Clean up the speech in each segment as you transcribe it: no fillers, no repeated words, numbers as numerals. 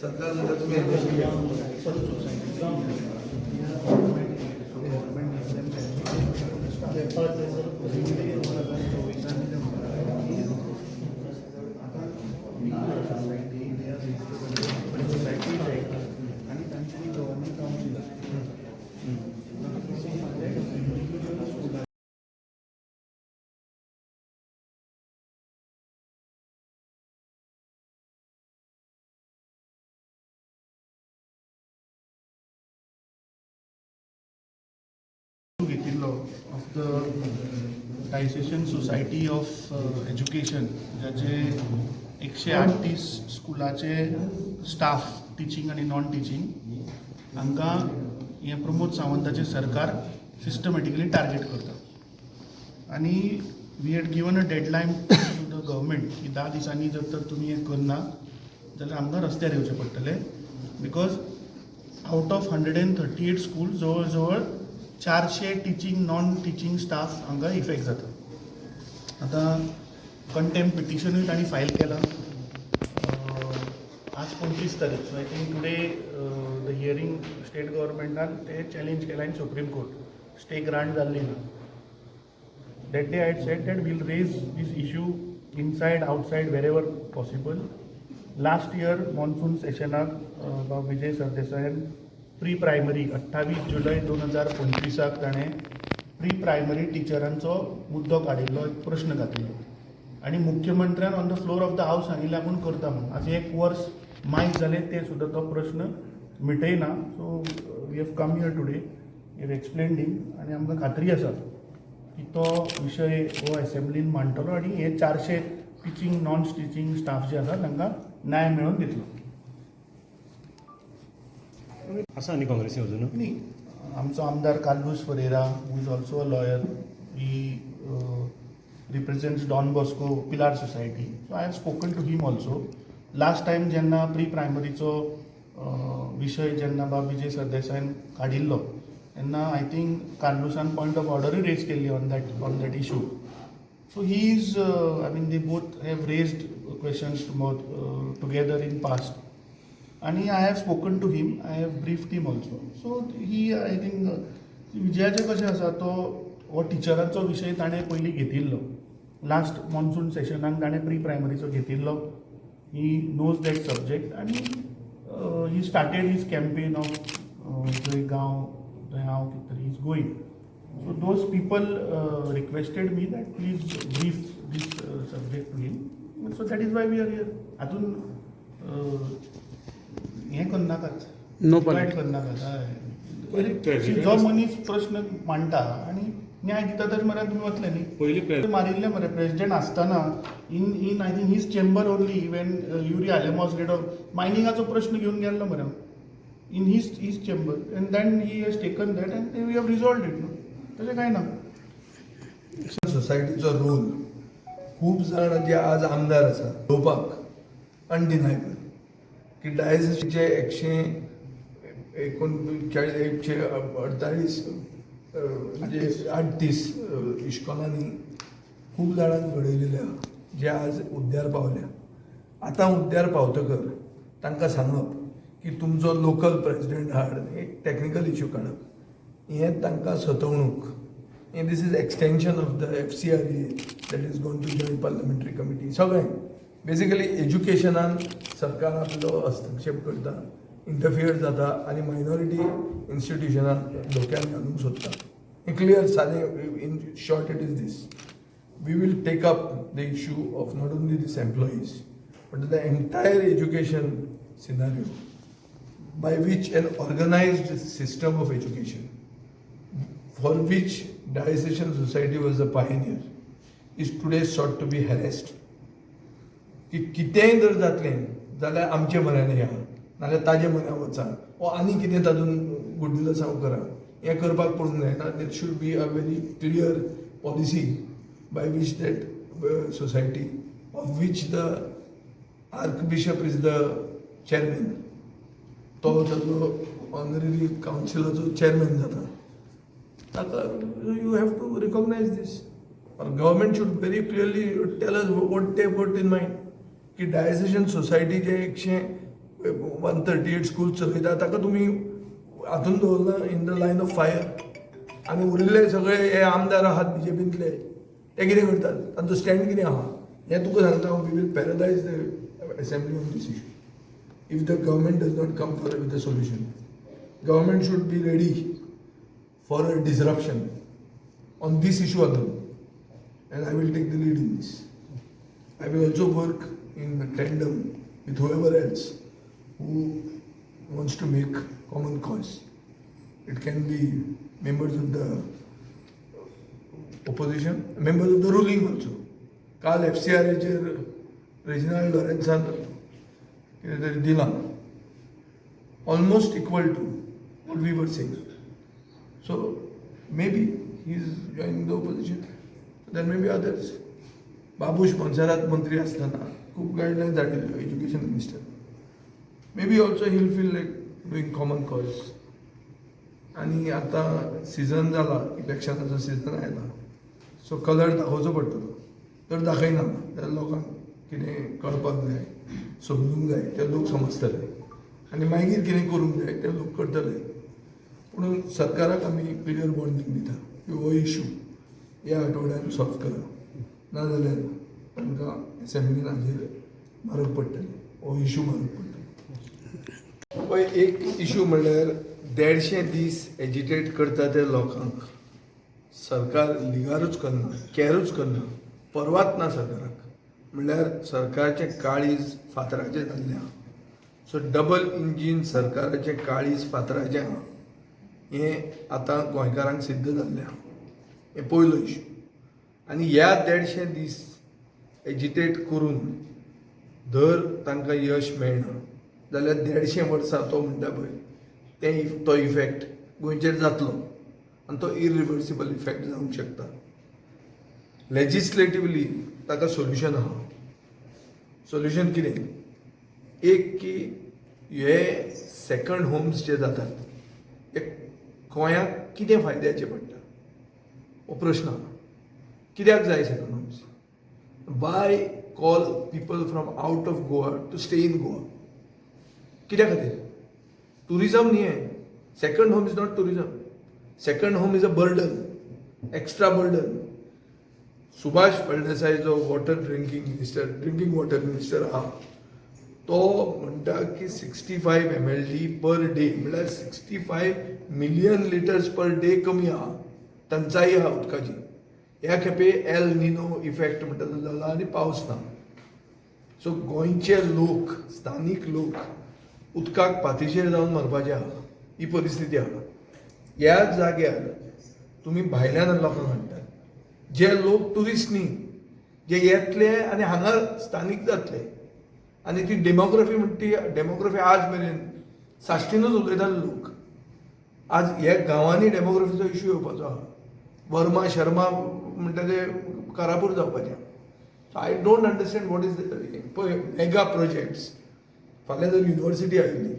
सरकार जर तुम्ही of the Diocese Society of Education ज्याचे 138 स्कुलाचे स्टाफ टीचिंग आणि नॉन टीचिंग हांकां हे प्रमोद सावंताचे सरकार सिस्टमॅटिकली टार्गेट करता आणि we had given a deadline to the government की 10 दिसांनी जर तर तुमी हें करना जाल्यार आमकां रस्त्यार येवचें पडटलें बिकॉज आउट ऑफ 138 स्कूल जवळ जवळ 400 टीचिंग नॉन टीचिंग स्टाफ हांकां इफेक्ट जाता. आतां कंटेम्प्ट पिटिशनूय तांणी फायल केला आज 25 तारीख. So I think today the hearing state गव्हर्मेंटान ते चॅलेंज केला in supreme court. Stay grant जाल्ली ना. That day I had said that we'll raise this issue inside, outside, wherever possible. Last year monsoon sessionaक Vijay सरदेसायान pre primary 28 July 2025 ताणें pre primary टिचरांचो मुद्दो काडिल्लो, एक प्रश्न घातिल्लो आनी मुख्यमंत्र्यान on the floor of the हावस सांगिल्लें आपूण करता म्हणून. आज 1 वर्स मायज जालें ते सुद्दां तो प्रश्न मिटयना. So we have come here today, we have explained him आनी आमकां खात्री आसा की तो विशय हो असेंब्लीन मांडटलो आनी हे 400 टिचिंग नॉन टिचिंग स्टाफ जे आसा तांकां न्याय मेळोवन दितलो. आसा न्ही काँग्रेसी अजून न्ही आमचो आमदार Carlos Ferreira who is also a lawyer, he represents Don Bosco Pilar society. So I have spoken to him also. Last time जेन्ना प्री प्रायमरीचो विशय जेन्ना बाब विजय सरदेसायन काडिल्लो तेन्ना आय थिंक कार्लोसान पॉयंट ऑफ ऑर्डरूय रेज केल्ली on that issue. So he is I mean they both have raised questions together in past आनी I have spoken to him, I have briefed him also. So he I think विजयाचें कशें आसा तो हो टिचरांचो विशय ताणें पयलीं घेतिल्लो. लास्ट मॉन्सून सेशनाक ताणें प्री प्रायमरीचो घेतिल्लो. ही नोज दॅट सब्जेक्ट आनी he started his campaign of जंय गांव थंय हांव कितें तरी is going. So those people requested me that please brief this subject to him. So that is why we are here. हातून हें करनाकात, नो डिवायड करनाकात. जो मनीस प्रश्न मांडटा आनी न्याय दिता तर मरे तुमी वतले न्ही. पयलीं मारिल्ले मरे प्रेसिडेंट आसतना in I think his chamber only when Yuri Alemao dead of मायनिंगाचो प्रश्न घेवन गेल्लो मरे in his chamber and then he has taken that and we have resolved it. न्हू तशें कांय ना. सोसायटीचो रोल खूब जाण जे आज आमदार आसा लोपाक अनडिनायबल की डायसिसचे 148 म्हणजे 38 इश्कॉलांनी खूब जाणांक घडयलेले आहा जे आज उद्द्यार पावल्या. आतां उद्द्यार पावतकर तांकां सांगप की तुमचो लोकल प्रेसिडेंट हाड एक टॅक्निकल इश्यू काडप हें तांकां सतवणूक. This is extension of the FCRA that is going to joint parliamentary committee. सगळें बेसिकली एज्युकेशनान सरकार आपलो हस्तक्षेप करता, इंटरफियर जाता आनी मायनॉरिटी इन्स्टिट्युशनाक धोक्यान घालूंक सोदता. हें क्लियर सादें in short it is this. We will take up the issue of not only this employees but the entire education scenario by which an organized system of education for which Diocesan Society was a pioneer is today sought to be harassed. की कितेंय जर जातलें जाल्यार आमचे म्हऱ्यान या नाल्यार ताजे म्हऱ्यान वचा वो आनी कितें तातूंत गुड्डुलसांव करा हें करपाक पडूंक जायना. There should be a very clear policy by which that society of which the archbishop is the chairman. तो ताजो ऑनररी कावन्सिलाचो चेअरमॅन जाता. ताका you have to recognise this. Our government should very clearly tell us what they put in mind. की डायसेशन society जे 138 schools चलयता ताका तुमी हातून दवरला in the line of fire आनी उरिल्ले सगळे हे आमदार आहात बीजेपींतले ते कितें करतात तांचो स्टँड कितें आहा हें तुका सांगता हांव we will paralyse the assembly on this issue if the government does not come for with a solution government should be ready for a disruption on this issue alone, and I will take the lead in this. I will also work in tandem with whoever else who wants to make common cause. It can be members of the opposition, members of the ruling also. काल FCRAचेर Reginald लॉरेन्सान कितें तरी दिलां almost equal to what we were saying. So maybe he is joining the opposition. There may be others. Babush मनसरात मंत्री असताना खूप guidelines धाडिल्ल्यो education minister may be also he will feel like doing common cause आनी आतां season जाला इलेक्शनाचो season आयला so colour दाखोवचो पडटलो तर दाखयना जाल्यार लोकांक कितें कळपाक जाय समजूंक जाय ते लोक समजतले आनी मागीर कितें करूंक जाय ते लोक करतले म्हणून सरकाराक आमी क्लियर वॉर्निंग दिता की हो इशू ह्या आठवड्यान सॉल्व करा नाजाल्यार तांकां एसेंब्लीन हाजेर मारक पडटलें हो इशू मारक पडटलो पळय एक इशू म्हणल्यार 150 दीस एजिटेट करता त्या लोकांक सरकार लिगारूच करना कॅरूच करना परवाच ना सरकाराक म्हणल्यार सरकारचें काळीज फातराचें जाल्लें आहा सो डबल इंजीन सरकाराचें काळीज फातराचें आहा हें आतां गोंयकारांक सिद्ध जाल्लें आहा हें पयलो इशू आनी ह्या 150 दीस एजिटेट करून धर तांकां यश मेळना जाल्यार 150 वर्सां तो म्हणटा पळय तो इफेक्ट गोंयचेर जातलो आनी तो इरिवर्सिबल इफेक्ट जावंक शकता लेजिस्लेटिवली ताका सोल्युशन आहा सोल्युशन कितें एक की हे सेकंड होम्स जे जातात हे गोंयांक कितें फायद्याचे पडटा हो प्रश्न कित्याक जाय second homes why call people from out of Goa to stay in Goa कित्या खातीर टुरिजम न्ही हें second home is not tourism second home is a burden extra burden Subhash Phaldesai जो ड्रिंकींग वॉटर मिनिस्टर आहा तो म्हणटा की 65 mld पर डे म्हळ्यार 65 मिलियन लिटर्स पर डे कमी आहा टंचाई आहा उदकाची ह्या खेपे एल निनो इफेक्ट म्हणटा तो जाला आनी पावस ना सो गोंयचे लोक स्थानीक लोक उदकाक पातीशेर जावन मरपाचे आहा ही परिस्थिती आहा ह्या जाग्यार तुमी भायल्यान लोकांक हाडटात जे लोक टुरिस्ट न्ही जे येतले आनी हांगा स्थानीक जातले आनी ती डेमोग्राफी म्हणटा ती डेमोग्राफी आज मेरेन साश्टीनूच उलयताले लोक आज ह्या गांवांनी डेमोग्राफीचो इशू येवपाचो आहा वर्मा शर्मा म्हणटा ते कारापूर जावपाचें so I don't understand what is पळय मेगा प्रोजेक्ट्स फाल्यां जर युनिवर्सिटी आयिल्ली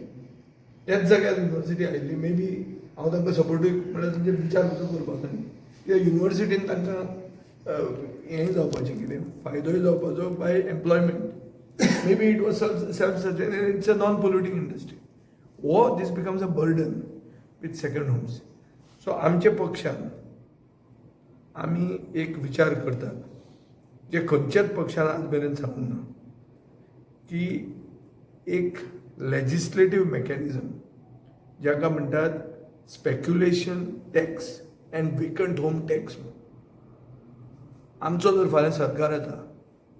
त्याच जाग्यार युनिवर्सिटी आयिल्ली मे बी हांव तांकां सपोर्टूय म्हळ्यार तांचेर विचार करपाचो न्ही कित्याक युनिवर्सिटीन तांकां हेंय जावपाचें कितें फायदोय जावपाचो by employment may be it was self sustain it's a non polluting industry वो this becomes a burden with second homes so आमच्या पक्षान आमी एक विचार करतात जे खंयच्याच पक्षान आज मेरेन सांगूंक ना की एक लेजिस्लेटीव मेकॅनिझम जाका म्हणटात speculation tax and vacant home tax आमचो जर फाल्यां सरकार येता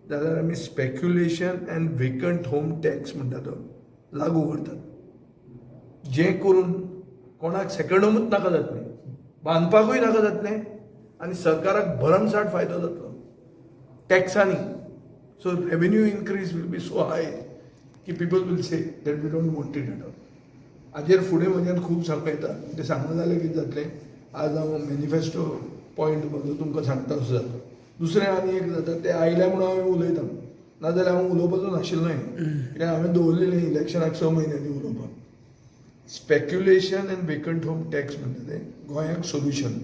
जाल्यार आमी speculation and vacant home tax म्हणटा तो लागू करतात जें करून कोणाक सेकंड होमूच नाका जातलें बांदपाकूय नाका जातलें आनी सरकाराक भरमसाट फायदो जातलो टॅक्सांनी so revenue increase will be so high की people will say that we don't want it at all हाजेर फुडें म्हज्यान खूब सांगूं येता तें सांगूं जाल्यार कितें जातलें आज हांव मॅनिफेस्टो पॉयंट म्हजो तुमकां सांगता असो जाता दुसरें आनी एक जाता तें आयल्या म्हणून हांवें उलयतां नाजाल्यार हांव उलोवपाचो नाशिल्लो कित्याक हांवें दवरलेलें इलेक्शनाक 6 म्हयन्यांनी उलोवपाक speculation and vacant home tax म्हणटा तें गोंयाक सोल्युशन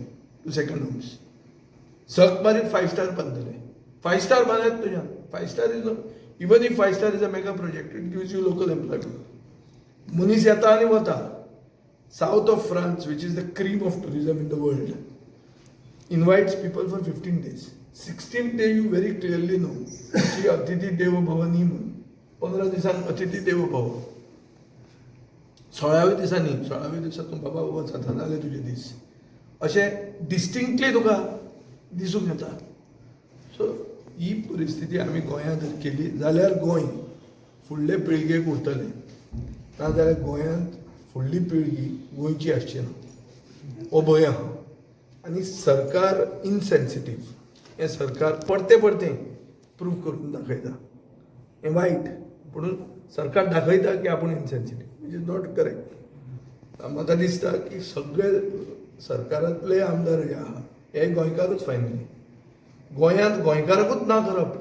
टू सेकंड होम्स सक मारीत 5 स्टार बांदतले 5 स्टार बांदत तुज्यान 5 star is even if 5 star is a mega project it gives you local employment. मनीस येता आनी वता. South of France which is the cream of tourism in the world invites people for 15 days. 16th day you very clearly know की अतिथी देवो भव न्ही म्हणून 15 दिसांक अतिथी देवो भव. 16व्या दिसा तूं बाबा वच आता जाले तुजे दीस अशें डिस्टिंक्टली तुका दिसूंक येता. सो ही परिस्थिती आमी गोंयांत जर केली जाल्यार गोंय फुडले पिळगेक उरतलें. नाजाल्यार गोंयांत फुडली पिळगी गोंयची आसची ना हो भंय आहा. आनी सरकार इनसेन्सिटीव हें सरकार परते प्रूव करून दाखयता. हें वायट म्हणून सरकार दाखयता की आपूण इनसेन्सिटीव विच इज नॉट करेक्ट. म्हाका दिसता की सगळे सरकारांतले आमदार जे आहा हे गोंयकारूच फायनली. गोंयांत गोंयकाराकूच ना करप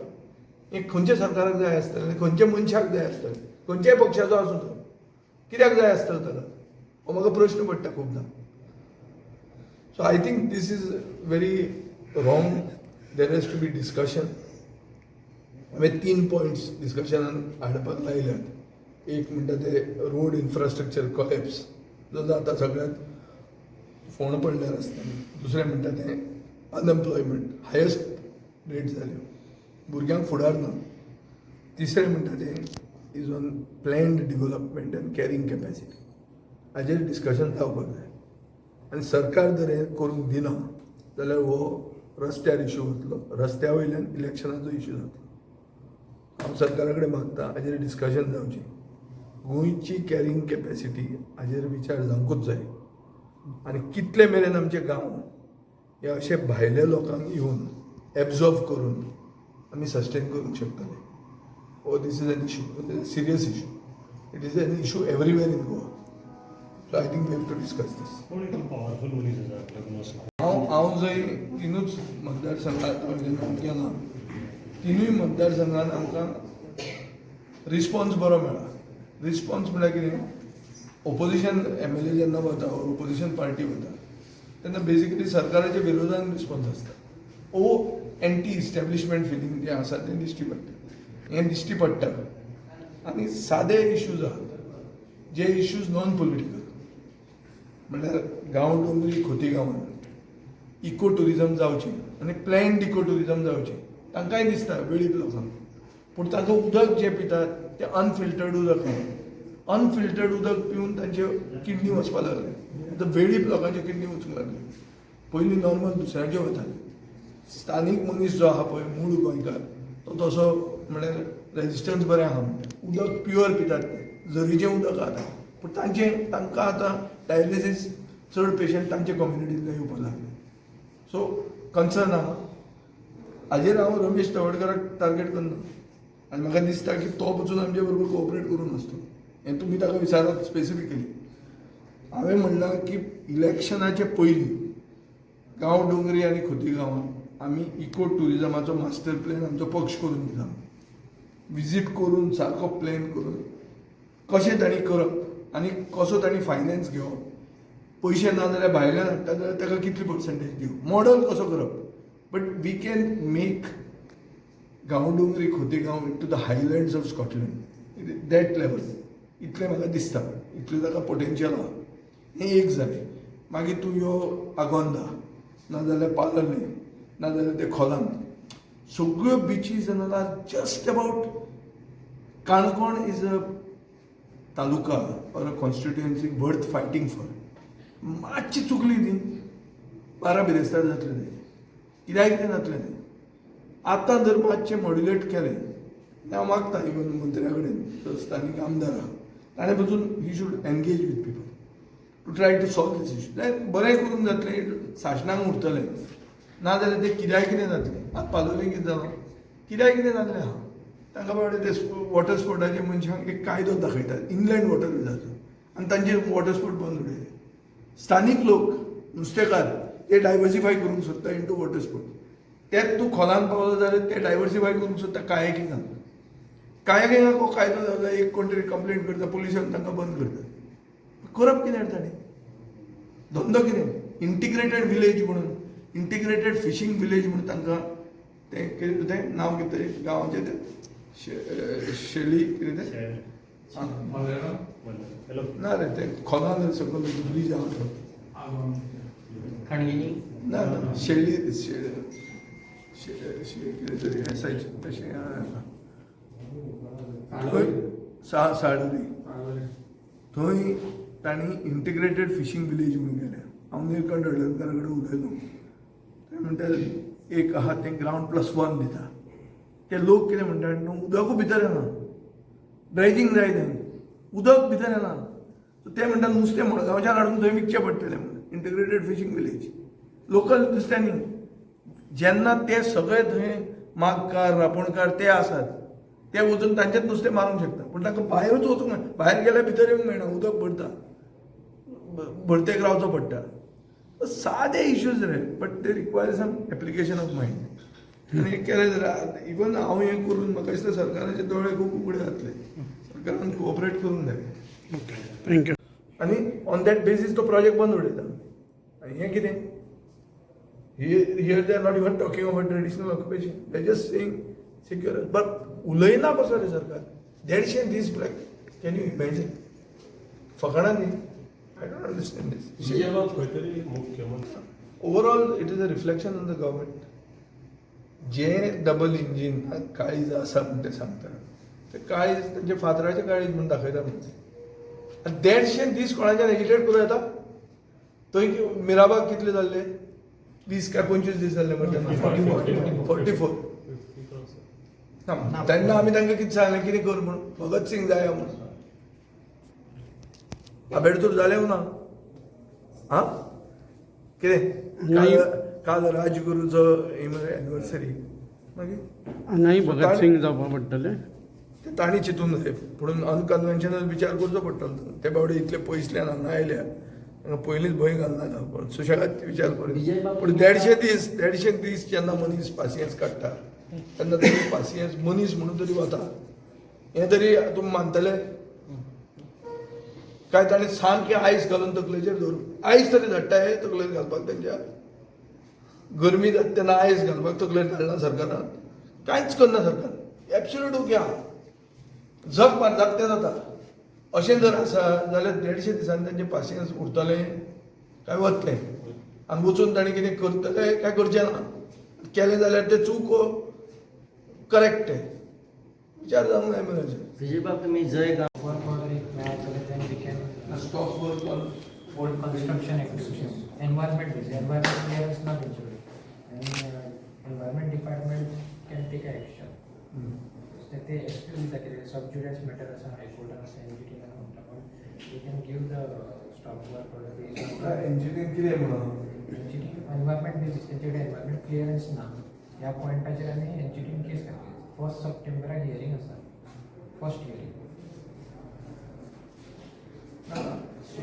हें खंयच्या सरकाराक जाय आसतलें, खंयच्या मनशाक जाय आसतलें, खंयच्याय पक्षाचो आसूं तो कित्याक जाय आसतलो ताका हो म्हाका प्रश्न पडटा खूबदां. So I think this is very wrong. There has to be discussion. हांवें 3 points डिस्कशनान हाडपाक लायल्यात. एक म्हणटा ते रोड इन्फ्रास्ट्रक्चर कॉलेप्स जो जाता सगळ्यांत फोंड पडल्यार आसतना. दुसरें म्हणटा ते अनएम्प्लॉयमेंट हायस्ट रेट जाल्यो, भुरग्यांक फुडार ना. तिसरें म्हणटा ते is on planned development end carrying capacity. हाजेर डिस्कशन जावपाक जाय. आनी सरकार जर हें करूंक दिना जाल्यार हो रस्त्यार इश्यू वतलो. रस्त्या वयल्यान इलेक्शनाचो इश्यू जातलो. हांव सरकारा कडेन मागता हाजेर डिस्कशन जावचें. गोंयची कॅरींग कॅपॅसिटी हाजेर विचार जावंकूच जाय. आनी कितले मेरेन आमचे गांव हे अशे भायल्या लोकांक येवन एब्जॉर्व करून आमी सस्टेन करूंक शकतले. ओ this is an issue, serious issue. It is an issue everywhere in Goa. So I think we have to discuss this. कोण एक पॉवरफुल मनीस आसा आपल्या most? हांव जंय 3 मतदारसंघात जेन्ना गेला 3 मतदारसंघान आमकां रिस्पॉन्स बरो मेळ्ळा. रिस्पॉन्स म्हळ्यार कितें, ओपोजिशन MLA जेन्ना वता ओपोजिशन पार्टी वता तेन्ना बेजिकली सरकाराच्या विरोधान रिस्पॉन्स आसता. ओ एंटी इस्टॅब्लिशमेंट फिलींग जें आसा तें दिश्टी पडटा. हें दिश्टी पडटा. आनी सादे इश्यूज आहात जे इश्यूज नॉन पॉलिटिकल म्हणल्यार गांव डोंगरी खोतीगांवांत इको टुरिजम जावचें आनी प्लॅन्ड इको टुरिजम जावचें. तांकांय दिसता वेळीप लोकांक, पूण तांकां उदक जें पितात तें अनफिल्टर्ड उदक न्हू. अनफिल्टर्ड उदक पिवन तांचे किडनी वचपाक लागले. आतां वेळीप लोकांचे किडनी वचूंक लागले. पयलीं नॉर्मल दुसऱ्याचे वताले. स्थानीक मनीस जो आहा पळय मूळ गोंयकार तो तसो म्हळ्यार रेजिस्टन्स बरें आहा म्हणटा. उदक प्युअर पितात ते झरीचें उदक आतां. पूण तांकां आतां डायलिसीस चड पेशंट तांचे कम्युनिटींतले येवपाक लागले. सो कन्सर्न आहा. हाजेर हांव रमेश तवडकराक टार्गेट करना. आनी म्हाका दिसता की तो वचून आमचे बरोबर कोऑपरेट करून आसतो. हें तुमी ताका विचारात स्पेसिफिकली. हांवें म्हणलां की इलेक्शनाचे पयलीं गांव डोंगरी आनी खोतीगांवांत आमी इको टुरिजमाचो मास्टर प्लॅन आमचो पक्ष करून दिला. विजीट करून सारको प्लॅन करून कशें तांणी करप आनी कसो तांणी फायनान्स घेवप. पयशे ना जाल्यार भायल्यान हाडटा जाल्यार ताका कितली पर्संटेज दिवप. मॉडल कसो करप. But we can make Gaondongri Khotigao to the highlands of Scotland that level. इतलें म्हाका दिसता. इतलें ताका पोटेन्शियल आहा. हें एक जालें. मागीर तूं यो आगोंदा नाजाल्यार पालर्ले नाजाल्यार ते खोलान सगळ्यो beaches are just about. Canacona is a taluka or a constituency worth fighting for. मातशी चुकली न्ही 12 बिरेस्तार जातले ते. कित्याक कितें जातलें तें. आतां जर मातशें मॉड्युलेट केलें हांव मागता इवन मंत्र्या कडेन स्थानीक आमदार आहा ताणें पसून he should engage with people to try to solve this issue. जाल्यार बरें करून जातलें शासनाक उरतलें. नाजाल्यार तें कित्याक कितें जातलें. आतां पालोलें कितें जालां कित्याक कितें जाल्लें आहा. तांकां बाबडे ते वॉटर स्पोर्टाच्या मनशांक एक कायदो दाखयतात इनलँड वॉटरवेजाचो आनी तांचेर वॉटर स्पोर्ट बंद उडयले. स्थानीक लोक नुस्तेकार ते डायवर्सिफाय करूंक सोदता इंटू वॉटर स्पोर्ट. तेच तूं खोलान पावलो जाल्यार ते डायवर्सिफाय करूंक सोदता कायाकिंगाक. कायाकिंगाक हो कायदो जालो एक कोण तरी कंप्लेंट करता पुलिसांक तांकां बंद करता. करप कितें ताणें. धंदो कितें. इंटिग्रेटेड विलेज म्हणून इंटिग्रेटेड फिशींग विलेज म्हणून तांकां तें कितें तें नांव कितें तरी गांवाचें तें शेळी कितें तें आं, मलयाळम हॅलो ना रे ते खोलान सकयल ब्रीज आहा तो खाणगिणी ना ना शेळी कितें तरी एसायची तशें साळुरी थंय तांणी इंटिग्रेटेड फिशींग विलेज म्हणून केल्या हांव निळकंठ हळदणकरा कडेन उलयलो ते म्हणटा एक आहा तें ग्रावंड+1 दिता ते लोक कितें म्हणटात न्हू उदकूय भितर येना ड्रेजिंग जाय तें उदक भितर येना सो ते म्हणटात नुस्तें मडगांवच्यान हाडून थंय विकचें पडटलें म्हणून इंटिग्रेटेड फिशींग विलेज लोकल नुस्त्यांनी जेन्ना ते सगळे थंय मागकार रापणकार ते आसात ते वचून तांचेच नुस्तें मारूंक शकता पूण तांकां भायरूच वचूंक मेळना भायर गेल्यार भितर येवंक मेळना उदक भरता भरतेक रावचो पडटा सादे इश्यूज रे but they require some application of mind आनी हें केलें जाल्यार इवन हांव हें करून म्हाका दिसता सरकाराचे दोळे खूब उगडे जातले सरकारान कोऑपरेट करूंक जाय थँक्यू आनी ऑन दॅट बेसीस तो प्रोजेक्ट बंद उडयता आनी हें कितें here they are not even talking about traditional occupation they just saying secure but उलयना कसो रे सरकार 150 दीस ब्लॅक कॅन यू इमॅजिन फकाणां न्ही आय डोंट अंडरस्टँड दीस विजयबाब खंय तरी मुख्यमंत्री overall it is a reflection on the government जे डबल इंजीन काळीज आसा म्हण ते सांगता ते काळीज तेंचे फातराचे काळीज म्हणून दाखयता म्हणजे आनी 150 दीस कोणाच्यान एजिटेट करूं येता थंय मिराबाग कितले जाल्ले 20 काय 25 दीस जाल्ले म्हणटा 44 ना तेन्ना आमी तांकां कितें सांगलें कितें कर म्हणून भगत सिंग जाय म्हणून आंबेडकर जालें ना आं कितें काल राजगुरूचो एनिवर्सरी मागीर हांगाय भगत सिंग जावपा पडटलें ते तांणी चिंतूंक जाय म्हणून अनकन्वेन्शनल विचार करचो पडटलो ते बावडे इतले पयसल्यान हांगा आयल्या तांकां पयलींच भंय घालना पण सुशेगाद विचार करून पूण 150 दीस जेन्ना मनीस पासियेंस काडटा तेन्ना तेणी पासियेंस मनीस म्हणून तरी वता हें तरी तुमी मानतले काय ताणें सामकें आयस घालून तकलेचेर धरून आयस तरी धाडटा हे तकलेर घालपाक तेंच्या गरमी जाता तेन्ना आयस घालपाक तकलेर घालना सरकारान कांयच करना सरकार एब्सोल्यूट ओके आहा जग मार जागतें जाता अशें जर आसा जाल्यार 150 दिसांनी तेंचें पासियेंस उरतलें काय वतलें आनी वचून ताणें कितें करतलें काय करचें ना केलें जाल्यार तें चूक करेक्ट तें विचार जावंक जाय मरे विजयबाब तुम्ही जय गाव work order if match other than we can stop work on hold construction activities. Environment is environment clearance not included. And environment department can take action. So they excuse the sub judice matter as a high court and NGT you can give the stop work order based on engineer कितें म्हणून NGT environment basis त्यांच्याकडे environment clearance ना या पॉइंटाचेर आमी NGT केस घातली 1 सप्टेंबराक hearing आसा first hearing So,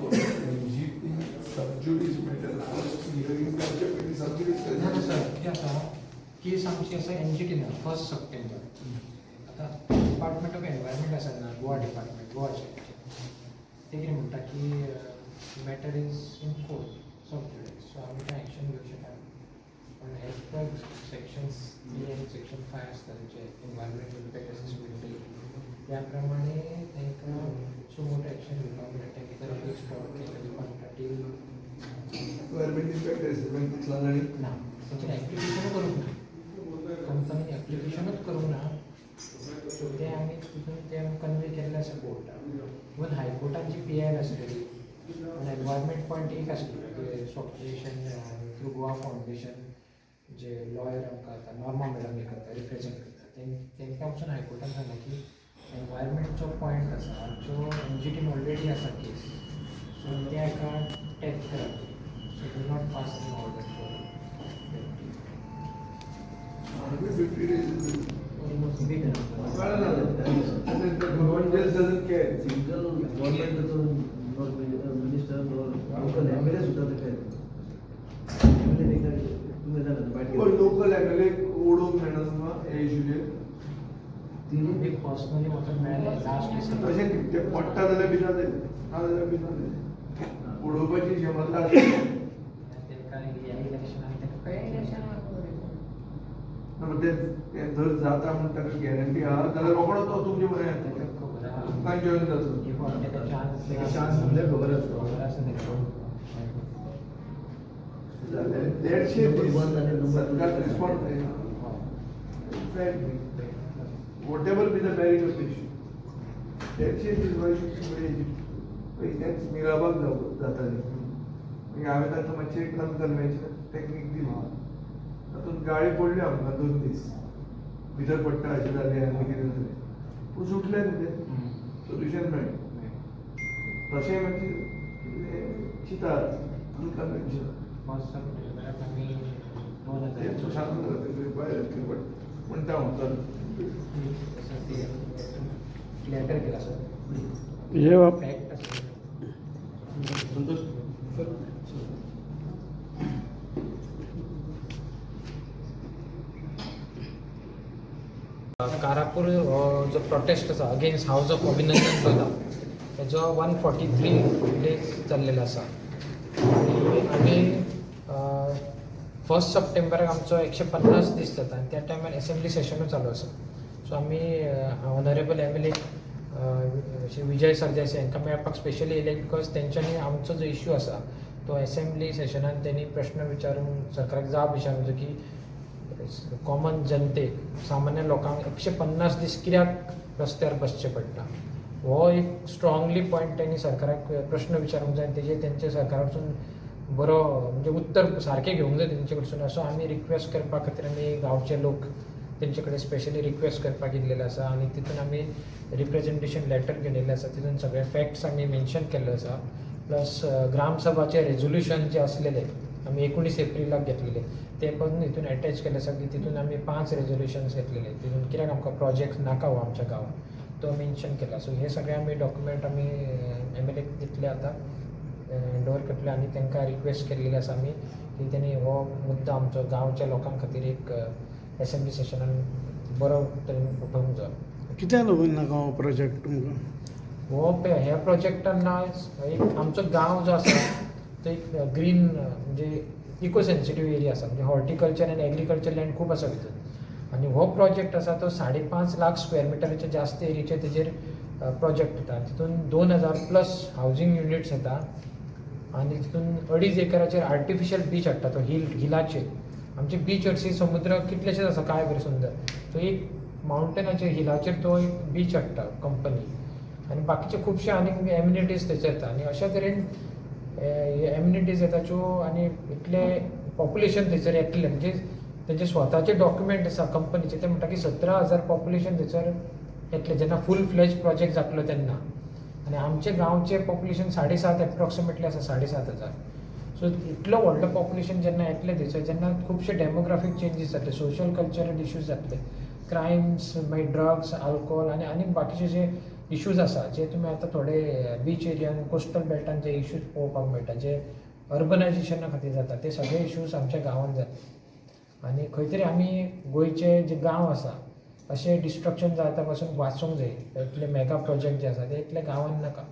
subjudice matter first hearing करचे पयलीं subjudice ना करचे. सर कितें आसा केस आमची आसा NGT ना 1 सप्टेंबर आतां डिपार्टमेंट ऑफ एनवायरमेंट आसा ना गोवा डिपार्टमेंट गोवाचे ते कितें म्हणटा की matter is in court sub judice so आमी कांय एक्शन घेवंक शकना पण एज पर सेक्शन्स 3 आनी सेक्शन 5 आसता तेचे एनवायरमेंट इम्पॅक्ट असेसमेंट त्या प्रमाणे तांकां सो मोठो एक्शन घेवपाक मेळटा की जर एक स्टॉप केलेली कॉन्ट्रॅक्टीव Environment impact assessment घेतला आनी ना ताचेर एप्लिकेशन करूंक ना कंपनी एप्लिकेशनूच करूंक ना सो ते आमी तितून ते कन्वे केल्लें आसा कोर्टाक इवन हायकोर्टान जी PIL आसलेली पूण एनवायरमेंट पॉयंट एक आसलेलो सॉफ्टवेशन थ्रू गोवा फावंडेशन जे लॉयर आमकां आतां नॉर्मा मॅडम हे करता रिप्रेझेंट करता तांकां वचून हायकोर्टान सांगलें की एनवायरमेंटचो पॉयंट आसा जो NGTन ऑलरेडी आसा केस सो ते हाका टॅच करात so do not pass in order for 50 days. Almost beat Government just doesn't care. Single government minister local MLA सुद्धा ते काय तुम्ही पण लोकल एमएलए ओडूंक मेळना तुमकां हे इश्यूचेर तिने एक पर्सनली म्हाका मेळ्ळें लास्ट तशें न्ही तें पडटा जाल्यार भिना तें ना जाल्यार भिना तें ओडोवपाची क्षमता आसा तेंकां ह्या इलेक्शनाक तेंकां ते जर जाता म्हणून ताका गॅरंटी आहा जाल्यार रोखडो तो तुमचे बरें येता काय जॉईन जातलो चान्स म्हणजे खबर असतो देडशे सरकार respond whatever be the bearing of the issue. देडशे is why तेच मिराबाग जाताली हांवें तांकां मातशें एक कन्वेन्शन टॅक्नीक दिली तातूंत गाळी पडली आमकां 2 दीस भितर पडटा अशें जालें आनी कितें जालें पूण सुटलें न्ही तें सोल्युशन मेळ्ळें तशें मागीर चितात कन्वेन्शन तें सांगता भायर म्हणटा हांव लेटर केला सर हे बाप फॅक्ट संतोष कारापूर जो प्रोटेस्ट आसा अगेन्स्ट हाऊस ऑफ अभिनंदन पयला तेजो 143 डेज चल्लेलो आसा आनी 1 सप्टेंबराक आमचो 150 दीस जाता आनी त्या टायमार असेंब्ली सेशनूय चालू आसा सो आमी ऑनरेबल MLA विजय सरदेसाय हांकां मेळपाक स्पेशली येयले बिकॉज तेंच्यांनी आमचो जो इश्यू आसा तो असेंब्ली सेशनान त्यांनी प्रश्न विचारून सरकाराक जाप विचारलो की कॉमन जनतेक सामान्य लोकांक 150 दीस कित्याक रस्त्यार बसचें पडटा हो एक स्ट्रॉंगली पॉयंट त्यांनी सरकाराक प्रश्न विचारूंक जाय तेजे तेंचे सरकारा कडसून बरो म्हणजे उत्तर सारकें घेवंक जाय तेंचे कडसून असो आमी रिक्वेस्ट करपा खातीर आमी गांवचे लोक तेंचे कडेन स्पेशली रिक्वेस्ट करपाक येयल्लेले आसा आनी तितून आमी रिप्रेझेंटेशन लेटर घेतिल्लें आसा तितून सगळे फॅक्ट्स आमी मेन्शन केल्ले आसा प्लस ग्रामसभाचे रेझोल्युशन जे आसलेले आमी 19 एप्रिलाक घेतलेले ते पण हितून अटॅच केले आसा की तितून आमी 5 रेझोल्युशन्स घेतलेले तितून कित्याक आमकां प्रोजेक्ट नाका हो आमच्या गांवांत तो मेन्शन केला सो हे सगळे आमी डॉक्युमेंट आमी MLA दितले आतां एंडोवर करतले आनी तांकां रिक्वेस्ट केल्लेली आसा आमी की तेणी हो मुद्दो आमचो गांवच्या लोकां खातीर एक असेंब्ली सेशनान बरो तरेन उठोवंक जाय कित्याक लागून नाका हो प्रोजेक्ट तुमकां हो ह्या प्रोजेक्टान ना एक आमचो गांव जो आसा तो एक ग्रीन म्हणजे इको सेन्सिटीव एरिया आसा म्हणजे हॉर्टिकल्चर आनी एग्रीकल्चर लँड खूब आसा भितर आनी हो प्रोजेक्ट आसा तो 5.5 लाख स्क्वेअर मिटराचे जास्त एरियाचे तेजेर प्रोजेक्ट येता तितून 2000+ हावजींग युनिट्स येता आनी तितून 2.5 एकराचेर आर्टिफिशियल बीच हाडटा तो हिलाचेर आमचे बीच हरशी समुद्र कितलेशेच आसा काय बरे सुंदर तो एक माउंटेनाचेर हिलाचेर तो एक बीच हाडटा कंपनी आनी बाकीचे खुबशे आनी एम्युनिटीज थंयसर येता आनी अशा तरेन एम्युनिटीज येताच्यो आनी इतले पॉप्युलेशन थंयसर येतले म्हणजे तेंचे स्वताचे डॉक्युमेंट आसा कंपनीचे ते म्हणटा की 17,000 पॉप्युलेशन थंयसर येतले जेन्ना फूल फ्लेज प्रोजेक्ट जातलो तेन्ना आनी आमचे गांवचे पॉप्युलेशन 7.5 एप्रॉक्सिमेटली आसा 7,500 सो इतलो व्हडलो पॉप्युलेशन जेन्ना येतले थंयसर जेन्ना खुबशे डेमोग्राफीक चेंजीस जातले सोशल कल्चरल इश्यूज जातले क्रायम्स मागीर ड्रग्स अल्कोहोल आनी बाकीचे जे इश्यूज आसा जे तुमी आतां थोडे बीच एरियान कोस्टल बेल्टान जे इश्यूज पळोवपाक मेळटा जे अर्बनायजेशना खातीर जाता ते सगळे इश्यूज आमच्या गांवांत जाता आनी खंय तरी आमी गोंयचे जे गांव आसा अशे डिस्ट्रक्शन जाता पासून वाचूंक जाय इतले मेगा प्रोजेक्ट जे आसा ते इतले गांवांत नाका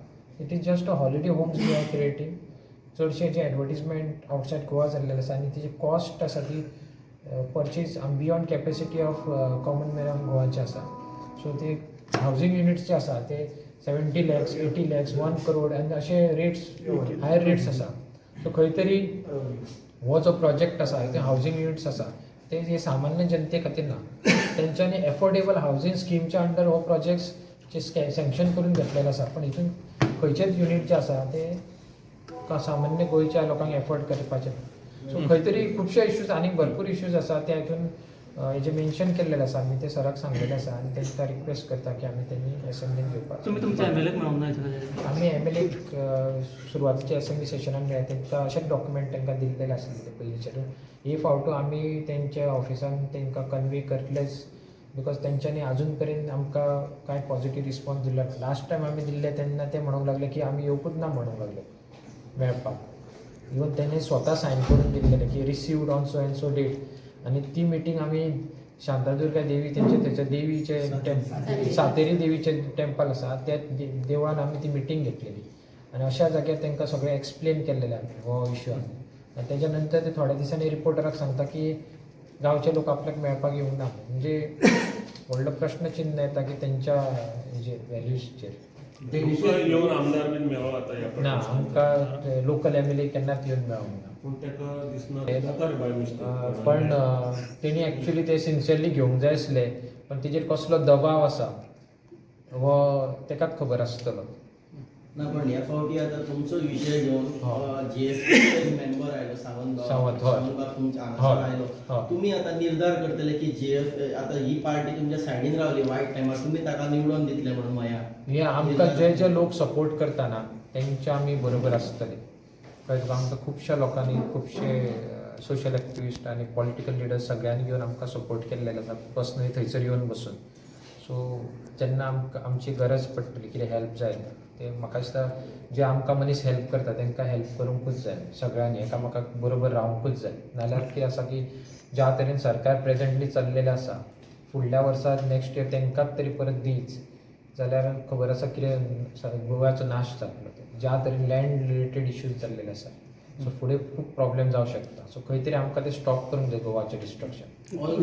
it is just a holiday homes we are creating चडशे जे एडवर्टिजमेंट आउटसायड गोवा जाल्लेले आसा आनी तेजी कॉस्ट आसा ती purchase beyond capacity of common man गोवाचे आसा सो ते हावजींग युनिट्स जे आसा ते 70 lakhs 80 lakhs 1 crore आनी अशे रेट्स हायर रेट्स आसा सो खंय तरी हो जो प्रोजेक्ट आसा ते हावजींग युनिट्स आसा ते जे सामान्य जनते खातीर ना तेंच्यांनी एफोर्डेबल हावजींग स्किमच्या अंडर हो प्रोजेक्ट्स जे सँक्शन करून घेतलेलो आसा पण हितून खंयचेच युनिट जे आसा ते सामान्य गोंयच्या लोकांक एफोर्ड करपाचे सो खंय तरी खुबशे इश्यूज आनी भरपूर इश्यूज आसा ते हितून हेजे मेन्शन केल्लेले आसा आमी ते सराक सांगलेले आसा आनी तेंकां रिक्वेस्ट करता की आमी तेंनी असेंब्लीन घेवपाक तुम्ही तुमच्या MLA क मेळोंक जाय आमी MLA सुरवातीचे असेंब्ली सेशनान मेळ्ळे तेंकां अशेंच डॉक्युमेंट तेंकां दिल्लेले आसले पयलींचेर हे फावटू आमी तेंच्या ऑफिसान तेंकां कन्वे करतलेच बिकॉज तेंच्यांनी अजून पर्यंत आमकां कांय पॉझिटीव रिस्पॉन्स दिलो ना लास्ट टायम आमी दिल्ले तेन्ना ते म्हणूंक लागले की आमी येवपूच ना म्हणूंक लागले मेळपाक इवन तेणे स्वता सायन करून दिल्लेले की received on so and so date आनी ती मिटींग आमी शांतादुर्गा देवी तेंचे थंयच्या देवीचे सातेरी देवीचें टेंपल आसा त्या देवळान आमी ती मिटींग घेतलेली आनी अशा जाग्यार तांकां सगळें एक्सप्लेन केल्लेलें आमी हो इश्यू आनी तेज्या नंतर ते थोड्या दिसांनी रिपोर्टराक सांगता की गांवचे लोक आपल्याक मेळपाक येवंक ना म्हणजे व्हडलो प्रश्नचिन्ह येता की तेंच्या हेजेर व्हॅल्यूजचेर तुमकां येवन आमदार बीन मेळ्ळो आता ह्या ना प्रकरणात? आमकां लोकल MLA केन्नाच येवन मेळोंक ना पूण ताका दिसना जाता रे बाय मिस्टेक पण तेणी ॲक्च्युली ते सिन्सियरली घेवंक जाय आसले पण तेजेर कसलो दबाव आसा हो तेकाच खबर आसतलो ना पण ह्या फावटी आता तुमचो विषय घेऊन हय. JFK मेंबर आयलो सावंत सावंत, हय. बाब तुमच्या हय. हांगासर आयलो हय. तुम्ही आता निर्धार करतले की JF आता ही पार्टी तुमच्या सायडीन रावली वायट टायमार तुम्ही ताका निवडून दितले म्हणून माया हे आमकां जे जे लोक सपोर्ट करता ना तेंच्या आमी बरोबर आसतले कळ्ळें तुका आमकां खुबश्या लोकांनी खुबशे सोशल एक्टिविस्ट आनी पॉलिटिकल लिडर्स सगळ्यांनी येवन आमकां सपोर्ट केल्लेलो आसा पर्सनली थंयसर येवन बसून सो जेन्ना आमकां आमची गरज पडटली कितें हेल्प जाय ते म्हाका दिसता जे आमकां मनीस हेल्प करता तांकां हेल्प करूंकूच जाय सगळ्यांनी एकामेकाक बरोबर रावंकूच जाय नाल्यार कितें आसा की ज्या तरेन सरकार प्रेझेंटली चल्लेलें आसा फुडल्या वर्साक नेक्स्ट इयर तांकांच तरी परत दीच जाल्यार खबर आसा कितें गोव्याचो नाश जातलो ते ज्या तरेन लँड रिलेटेड इश्यूज जाल्लेले आसा सो फुडें खूब प्रॉब्लेम जावं शकता सो खंय तरी आमकां ते स्टॉप करूंक जाय गोवाचें डिस्ट्रक्शन